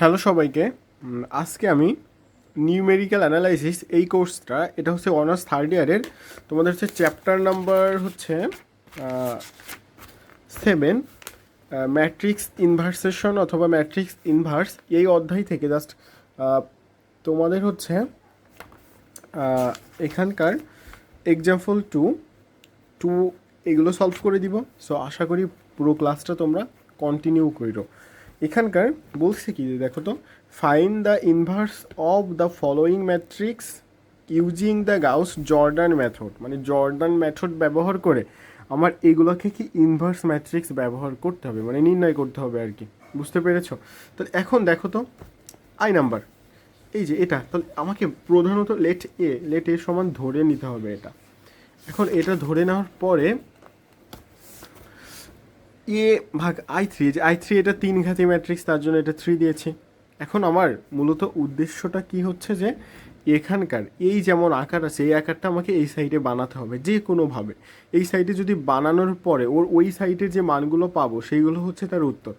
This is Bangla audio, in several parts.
হ্যালো সবাইকে। আজকে আমি নিউমেরিক্যাল অ্যানালাইসিস এই কোর্সটা, এটা হচ্ছে অনার্স থার্ড ইয়ারের। তোমাদের হচ্ছে চ্যাপ্টার নাম্বার হচ্ছে 7, ম্যাট্রিক্স ইনভার্সেশন অথবা ম্যাট্রিক্স ইনভার্স। এই অধ্যায় থেকে জাস্ট তোমাদের হচ্ছে এখানকার এক্সাম্পল টু টু এগুলো সলভ করে দিব। সো আশা করি পুরো ক্লাসটা তোমরা কন্টিনিউ করো। এখানকার বলছে কি, দেখো তো, find the inverse of the following matrix using the Gauss Jordan method. মানে জর্ডান মেথড ব্যবহার করে আমার এগুলোকে কি ইনভার্স ম্যাট্রিক্স ব্যবহার করতে হবে, মানে নির্ণয় করতে হবে আর কি। বুঝতে পেরেছো? তাহলে এখন দেখো তো, আই নাম্বার, এই যে এটা, তাহলে আমাকে প্রধানত লেট এ সমান ধরে নিতে হবে এটা। এখন এটা ধরে নেওয়ার পরে এ ভাগ I3, যে I3 এটা 3 ঘাতি ম্যাট্রিক্স, তার জন্য এটা 3 দিয়েছি। এখন আমার মূলত উদ্দেশ্যটা কি হচ্ছে, যে এখানকার এই যেমন আকার আছে, এই আকারটা আমাকে এই সাইডে বানাতে হবে যে কোনোভাবে। এই সাইডে যদি বানানোর পরে ওই সাইডে যে মানগুলো পাবো সেইগুলো হচ্ছে তার উত্তর।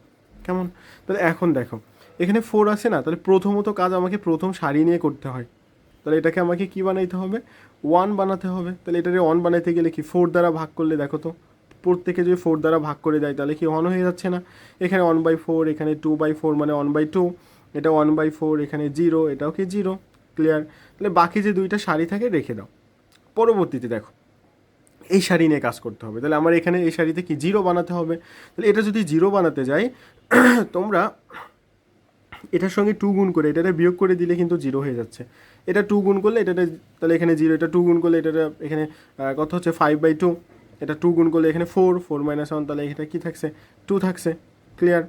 কেমন? তাহলে এখন দেখো, এখানে 4 আছে না, তাহলে প্রথমত কাজ আমাকে প্রথম সারি নিয়ে করতে হয়। তাহলে এটাকে আমাকে কি বানাইতে হবে? 1 বানাতে হবে। তাহলে এটাকে 1 বানাইতে গেলে কি 4 দ্বারা ভাগ করলে, দেখো তো, প্রত্যেকে যদি 4 দ্বারা ভাগ করে দেয় তাহলে কি 1 হয়ে যাচ্ছে না? এখানে 1/4, এখানে 2/4 মানে 1/2, এটা 1/4, এখানে 0, এটাও কি 0। ক্লিয়ার? তাহলে বাকি যে দুইটা সারি থাকে রেখে দাও। পরবর্তীতে দেখো, এই সারি নিয়ে কাজ করতে হবে। তাহলে আমার এখানে এই সারিতে কি 0 বানাতে হবে। তাহলে এটা যদি 0 বানাতে যাই, তোমরা এটার সঙ্গে 2 গুণ করে এটাটা বিয়োগ করে দিলে কিন্তু 0 হয়ে যাচ্ছে। এটা 2 গুণ করলে এটাটা, তাহলে এখানে 0, এটা 2 গুণ করলে এটাটা এখানে কত হচ্ছে 5/2, এটা 2 গুণ করলে এখানে 4 মাইনাস 1, তাহলে এটা কি থাকছে? 2 থাকছে। ক্লিয়ার?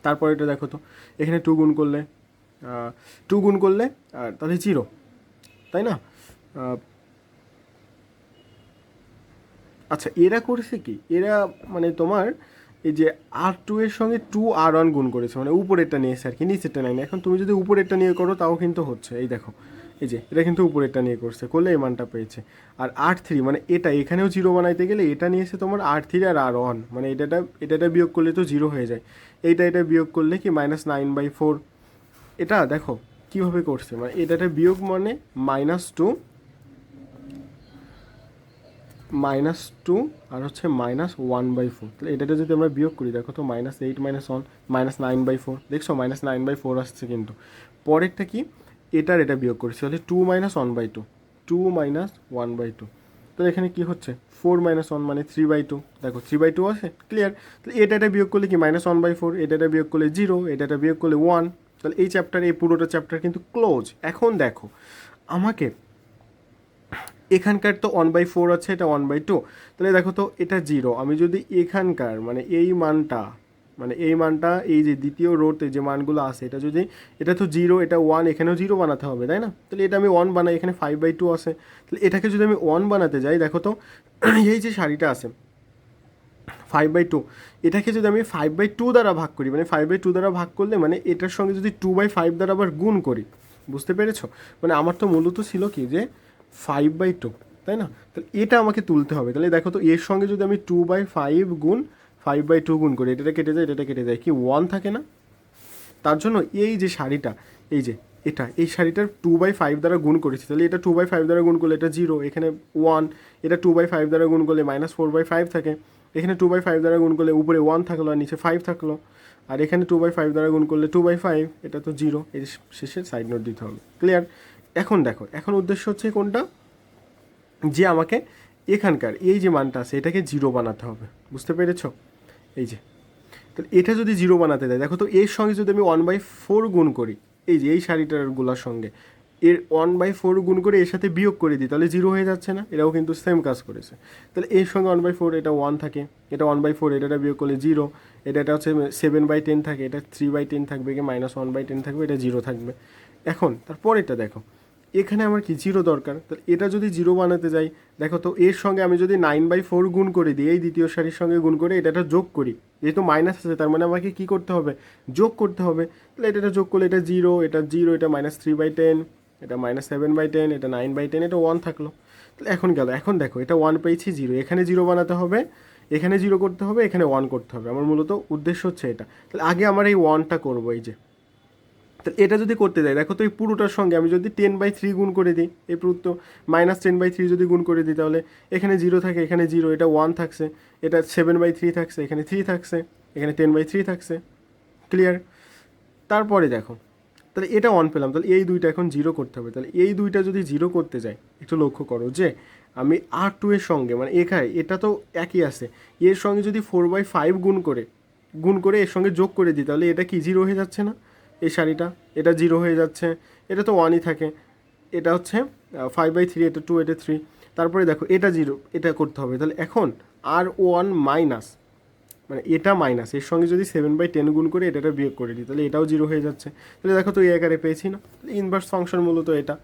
তারপর এটা দেখো তো, এখানে 2 গুণ করলে 2 গুণ করলে তাহলে 0, তাই না? আচ্ছা, এরা করেছে কি, এরা মানে তোমার এই যে R2 এর সঙ্গে 2R1 গুণ করেছে, মানে উপরেরটা নিয়েছে আর কি, নিচেরটা নেয়নি। এখন তুমি যদি উপরেরটা নিয়ে করো তাও কিন্তু হচ্ছে। এই দেখো, এই যে এটা কিন্তু উপরেরটা নিয়ে করছে, করলে এই মানটা পেয়েছে। আর R3 মানে এটা, এখানেও 0 বানাইতে গেলে এটা নিয়েছে তোমার R3 আর R1, মানে এটা বিয়োগ করলে তো 0 হয়ে যায়। এটা বিয়োগ করলে কি -9/4। এটা দেখো কীভাবে করছে, মানে এটা বিয়োগ মানে -2 -2 আর হচ্ছে -1/4। তাহলে এটাতে যদি আমরা বিয়োগ করি, দেখো তো, -8 -1 -9/4, দেখছো -9/4 আসছে। কিন্তু পরেরটা কি, এটা বিয়োগ করছি, তাহলে 2 - 1/2, 2 - 1/2। তাহলে এখানে কি হচ্ছে 4 - 1 মানে 3/2। দেখো 3/2 আছে। ক্লিয়ার? তাহলে এটা বিয়োগ করলে কি -1/4, এটা বিয়োগ করলে 0, এটা বিয়োগ করলে 1। তাহলে এই চ্যাপ্টার, এই পুরোটা চ্যাপ্টার কিন্তু ক্লোজ। এখন দেখো আমাকে এখানকার তো 1/4 আছে, এটা 1/2। তাহলে দেখো তো, এটা 0। আমি যদি এখানকার মানে এই মানটা এই যে দ্বিতীয় রোতে যে মানগুলো আছে, এটা যদি, এটা তো 0, এটা 1, এখানেও 0 বানাতে হবে, তাই না? তাহলে এটা আমি 1 বানাই, এখানে 5/2 আছে। তাহলে এটাকে যদি আমি 1 বানাতে যাই, দেখো তো, এই যে সারিটা আছে 5/2, এটাকে যদি আমি 5/2 দ্বারা ভাগ করি, মানে 5/2 দ্বারা ভাগ করলে মানে এটার সঙ্গে যদি 2/5 দ্বারা আবার গুণ করি, বুঝতে পেরেছো? মানে আমার তো মূলত ছিল কি, যে 5/2, তাই না? তাহলে এটা আমাকে তুলতে হবে। তাহলে দেখো তো, এর সঙ্গে যদি আমি 2/5 গুণ 5/2 গুণ করি, এটা কেটে যায়, কি 1 থাকে না? তার জন্য এই যে সারিটা, এই যে এই শাড়িটার 2/5 দ্বারা গুণ করেছি। তাহলে এটা 2/5 দ্বারা গুণ করলে এটা 0, এখানে 1, এটা 2/5 দ্বারা গুণ করলে -4/5 থাকে, এখানে 2/5 দ্বারা গুণ করলে উপরে 1 থাকলো আর নিচে 5 থাকলো, আর এখানে 2/5 দ্বারা গুণ করলে 2/5, এটা তো 0। এই শেষে সাইড নোট দিতে হবে। ক্লিয়ার? এখন দেখো, এখন উদ্দেশ্য হচ্ছে কোনটা, যে আমাকে এখানকার এই যে মানটা আছে এটাকে 0 বানাতে হবে। বুঝতে পেরেছো? এই যে, তাহলে এটা যদি 0 বানাতে দেয়, দেখো তো, এর সঙ্গে যদি আমি 1/4 গুণ করি, এই যে এই শাড়িটারগুলোর সঙ্গে এর 1/4 গুণ করে এর সাথে বিয়োগ করে দিই, তাহলে 0 হয়ে যাচ্ছে না? এরাও কিন্তু সেম কাজ করেছে। তাহলে এর সঙ্গে 1/4, এটা 1 থাকে, এটা 1/4, এটা বিয়োগ করলে 0, এটা হচ্ছে 7/10 থাকে, এটা 3/10 থাকবে, কি -1/10 থাকবে, এটা 0 থাকবে। এখন তারপর এটা দেখো, এখানে আমার কি 0 দরকার। তাহলে এটা যদি 0 বানাতে যাই, দেখো তো, এর সঙ্গে আমি যদি 9/4 গুণ করে দিই, এই দ্বিতীয় সারির সঙ্গে গুণ করে এটা যোগ করি, যেহেতু মাইনাস আছে তার মানে আমাকে কী করতে হবে, যোগ করতে হবে। তাহলে এটা যোগ করলে এটা 0, এটা 0, এটা -3/10, এটা -7/10, এটা 9/10, এটা 1 থাকলো। তাহলে এখন গেল, এখন দেখো, এটা 1 পেয়েছি, 0, এখানে 0 বানাতে হবে, এখানে 0 করতে হবে, এখানে 1 করতে হবে, আমার মূলত উদ্দেশ্য হচ্ছে এটা। তাহলে আগে আমার এই 1টা করবো, এই যে। তাহলে এটা যদি করতে যাই, দেখো তো এই পুরোটার সঙ্গে আমি যদি 10/3 গুণ করে দিই, এই পুরো তো -10/3 যদি গুণ করে দিই, তাহলে এখানে 0 থাকে, এখানে 0, এটা 1 থাকছে, এটা 7/3 থাকছে, এখানে 3 থাকছে, এখানে 10/3 থাকছে। ক্লিয়ার? তারপরে দেখো, তাহলে এটা 1 পেলাম, তাহলে এই দুইটা এখন 0 করতে হবে। তাহলে এই দুইটা যদি 0 করতে যাই, একটু লক্ষ্য করো যে আমি R2 এর সঙ্গে, মানে এখানে এটা তো একই আছে, এর সঙ্গে যদি 4/5 গুণ করে এর সঙ্গে যোগ করে দিই, তাহলে এটা কি 0 হয়ে যাচ্ছে না? এই সারিটা, এটা 0 হয়ে যাচ্ছে, এটা তো 1ই থাকে, এটা হচ্ছে 5/3, এটা 2, এটা 3। তারপরে দেখো এটা 0, এটা করতে হবে। তাহলে এখন R1 মাইনাস, মানে এটা মাইনাস, এর সঙ্গে যদি 7/10 গুণ করে এটা বিয়োগ করে দিই, তাহলে এটাও 0 হয়ে যাচ্ছে। তাহলে দেখো তো এই আকারে পেয়েছি না? ইনভার্স ফাংশন মূলত এটা।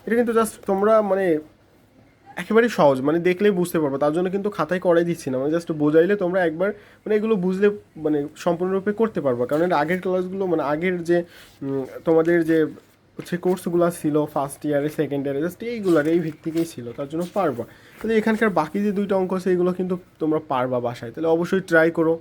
এটা কিন্তু জাস্ট তোমরা মানে একেবারেই সহজ, মানে দেখলেই বুঝতে পারবো, তার জন্য কিন্তু খাতায় করাই দিচ্ছি না, মানে জাস্ট বোঝাইলে তোমরা একবার মানে এগুলো বুঝলে মানে সম্পূর্ণরূপে করতে পারবা। কারণ এর আগের ক্লাসগুলো, মানে আগের যে তোমাদের যে হচ্ছে কোর্সগুলো ছিল ফার্স্ট ইয়ারে, সেকেন্ড ইয়ারে, জাস্ট এইগুলার এই ভিত্তিকেই ছিল, তার জন্য পারবা। তাহলে এখানকার বাকি যে দুইটা অঙ্ক আছে, এগুলো কিন্তু তোমরা পারবা বাসায়, তাহলে অবশ্যই ট্রাই করো।